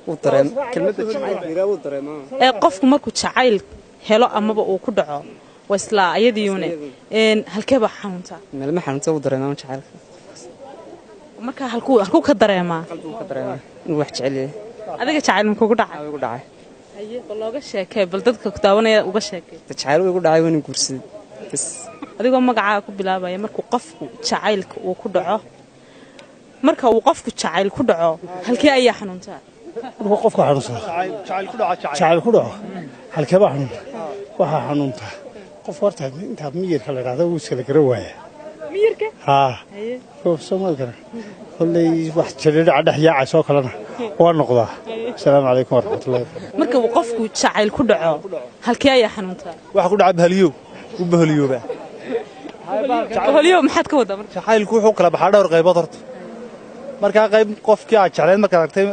ودرين كلمة جعيل ديرا ودرين qofku markuu jacayl helo amaba uu ku dhaco wasla ayadiina halkee ba xanuunta meel ma xanuunta ودرين ma jacayl marka halku ka dareemaa qalbigu ka dareemaa inuu wax jecel yahay adiga jacayl ma kugu dhacay ugu dhacay haye looga sheekay bal dadka ku daawanaya uga sheekay jacayl ugu dhacay waan guursaday bas adigoo magacaaga ku bilaabaya markuu qofku jacaylka uu ku dhaco marka uu qofku jacayl ku dhaco halkee ayaa xanuunta qofku xanuunsan jacayl ku dhaco halkee ba xanuunta waxa xanuunta qof horta inta miyirka la raado uu iska garan waaya miyirka ha Soomaal garan kulay wax jireed dhax yaaca soo kalena waa noqdaa assalaamu alaykum warahmatullahi marka uu qofku jacayl ku dhaco halkee ayaa xanuunta waxa ku dhacay bahaliyo u bahaliyooba bahaliyo maxaad ka wadaa jacaylku wuxuu kala baxaa dhowr qaybood horta marka qayb qofkii aad jecleed marka aragtay